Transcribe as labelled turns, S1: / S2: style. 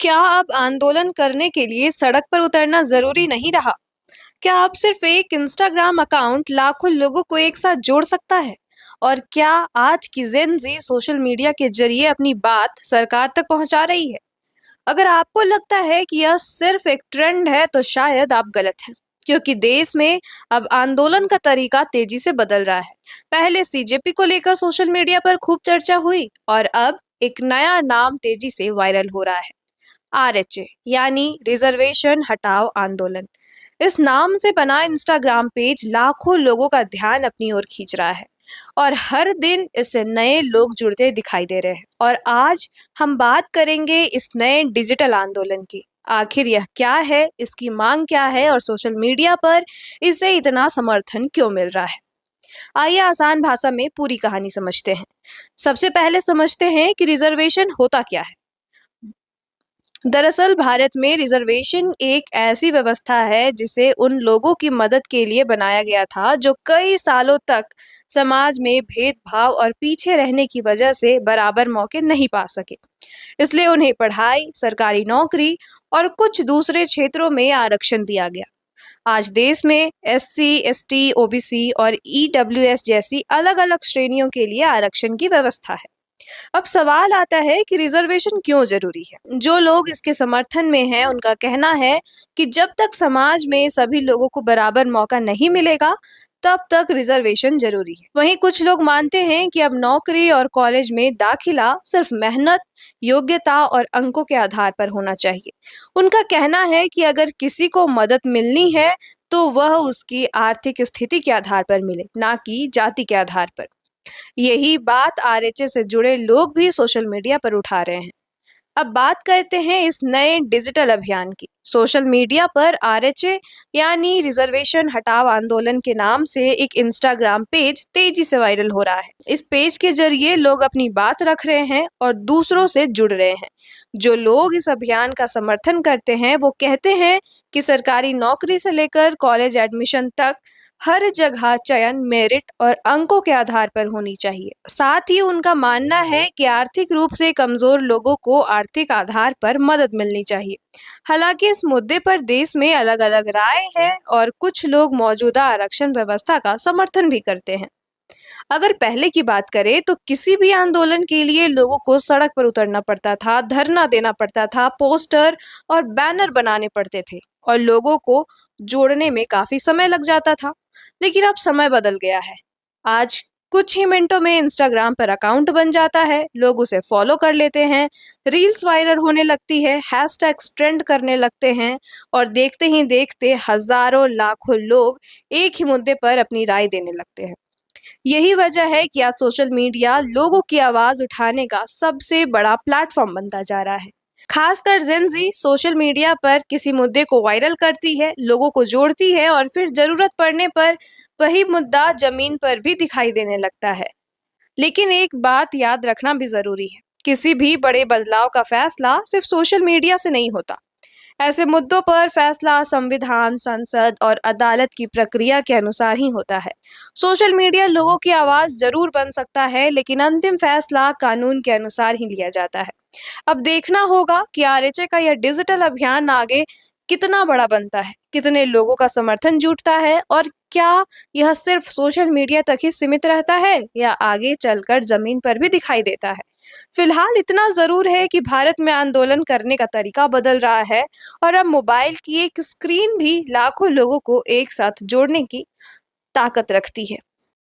S1: क्या अब आंदोलन करने के लिए सड़क पर उतरना जरूरी नहीं रहा? क्या अब सिर्फ एक इंस्टाग्राम अकाउंट लाखों लोगों को एक साथ जोड़ सकता है? और क्या आज की जेन जी सोशल मीडिया के जरिए अपनी बात सरकार तक पहुंचा रही है? अगर आपको लगता है कि यह सिर्फ एक ट्रेंड है तो शायद आप गलत हैं, क्योंकि देश में अब आंदोलन का तरीका तेजी से बदल रहा है। पहले सीजेपी को लेकर सोशल मीडिया पर खूब चर्चा हुई और अब एक नया नाम तेजी से वायरल हो रहा है। आरएचए यानी रिजर्वेशन हटाओ आंदोलन। इस नाम से बना इंस्टाग्राम पेज लाखों लोगों का ध्यान अपनी ओर खींच रहा है और हर दिन इससे नए लोग जुड़ते दिखाई दे रहे हैं। और आज हम बात करेंगे इस नए डिजिटल आंदोलन की। आखिर यह क्या है, इसकी मांग क्या है और सोशल मीडिया पर इसे इतना समर्थन क्यों मिल रहा है। आइए आसान भाषा में पूरी कहानी समझते हैं। सबसे पहले समझते हैं कि रिजर्वेशन होता क्या है। दरअसल भारत में रिजर्वेशन एक ऐसी व्यवस्था है जिसे उन लोगों की मदद के लिए बनाया गया था जो कई सालों तक समाज में भेदभाव और पीछे रहने की वजह से बराबर मौके नहीं पा सके। इसलिए उन्हें पढ़ाई, सरकारी नौकरी और कुछ दूसरे क्षेत्रों में आरक्षण दिया गया। आज देश में एससी, एसटी, ओबीसी और ईडब्ल्यूएस जैसी अलग-अलग श्रेणियों के लिए आरक्षण की व्यवस्था है। अब सवाल आता है कि रिजर्वेशन क्यों जरूरी है। जो लोग इसके समर्थन में हैं, उनका कहना है कि जब तक समाज में सभी लोगों को बराबर मौका नहीं मिलेगा, तब तक रिजर्वेशन जरूरी है। वहीं कुछ लोग मानते हैं कि अब नौकरी और कॉलेज में दाखिला सिर्फ मेहनत, योग्यता और अंकों के आधार पर होना चाहिए। उनका कहना है कि अगर किसी को मदद मिलनी है, तो वह उसकी आर्थिक स्थिति के आधार पर मिले, ना कि जाति के आधार पर। यही बात आरएचए से जुड़े लोग भी सोशल मीडिया पर उठा रहे हैं। अब बात करते हैं इस नए डिजिटल अभियान की। सोशल मीडिया पर आरएचए यानी रिजर्वेशन हटाओ आंदोलन के नाम से एक इंस्टाग्राम पेज तेजी से वायरल हो रहा है। इस पेज के जरिए लोग अपनी बात रख रहे हैं और दूसरों से जुड़ रहे हैं। जो लोग इस अभियान का समर्थन करते हैं वो कहते हैं कि सरकारी नौकरी से लेकर कॉलेज एडमिशन तक हर जगह चयन मेरिट और अंकों के आधार पर होनी चाहिए। साथ ही उनका मानना है कि आर्थिक रूप से कमजोर लोगों को आर्थिक आधार पर मदद मिलनी चाहिए। हालांकि इस मुद्दे पर देश में अलग-अलग राय है और कुछ लोग मौजूदा आरक्षण व्यवस्था का समर्थन भी करते हैं। अगर पहले की बात करें तो किसी भी आंदोलन के लिए लोगों को सड़क पर उतरना पड़ता था, धरना देना पड़ता था, पोस्टर और बैनर बनाने पड़ते थे और लोगों को जोड़ने में काफी समय लग जाता था। लेकिन अब समय बदल गया है। आज कुछ ही मिनटों में इंस्टाग्राम पर अकाउंट बन जाता है, लोग उसे फॉलो कर लेते हैं, रील्स वायरल होने लगती है, हैशटैग्स ट्रेंड करने लगते हैं और देखते ही देखते हजारों लाखों लोग एक ही मुद्दे पर अपनी राय देने लगते हैं। यही वजह है कि आज सोशल मीडिया लोगों की आवाज उठाने का सबसे बड़ा प्लेटफॉर्म बनता जा रहा है। खासकर जेन जी सोशल मीडिया पर किसी मुद्दे को वायरल करती है, लोगों को जोड़ती है और फिर जरूरत पड़ने पर वही मुद्दा जमीन पर भी दिखाई देने लगता है। लेकिन एक बात याद रखना भी जरूरी है, किसी भी बड़े बदलाव का फैसला सिर्फ सोशल मीडिया से नहीं होता। ऐसे मुद्दों पर फैसला संविधान, संसद और अदालत की प्रक्रिया के अनुसार ही होता है। सोशल मीडिया लोगों की आवाज जरूर बन सकता है, लेकिन अंतिम फैसला कानून के अनुसार ही लिया जाता है। अब देखना होगा कि आरएचए का यह डिजिटल अभियान आगे कितना बड़ा बनता है, कितने लोगों का समर्थन जुटता है और क्या यह सिर्फ सोशल मीडिया तक ही सीमित रहता है या आगे चलकर जमीन पर भी दिखाई देता है। फिलहाल इतना जरूर है कि भारत में आंदोलन करने का तरीका बदल रहा है और अब मोबाइल की एक स्क्रीन भी लाखों लोगों को एक साथ जोड़ने की ताकत रखती है।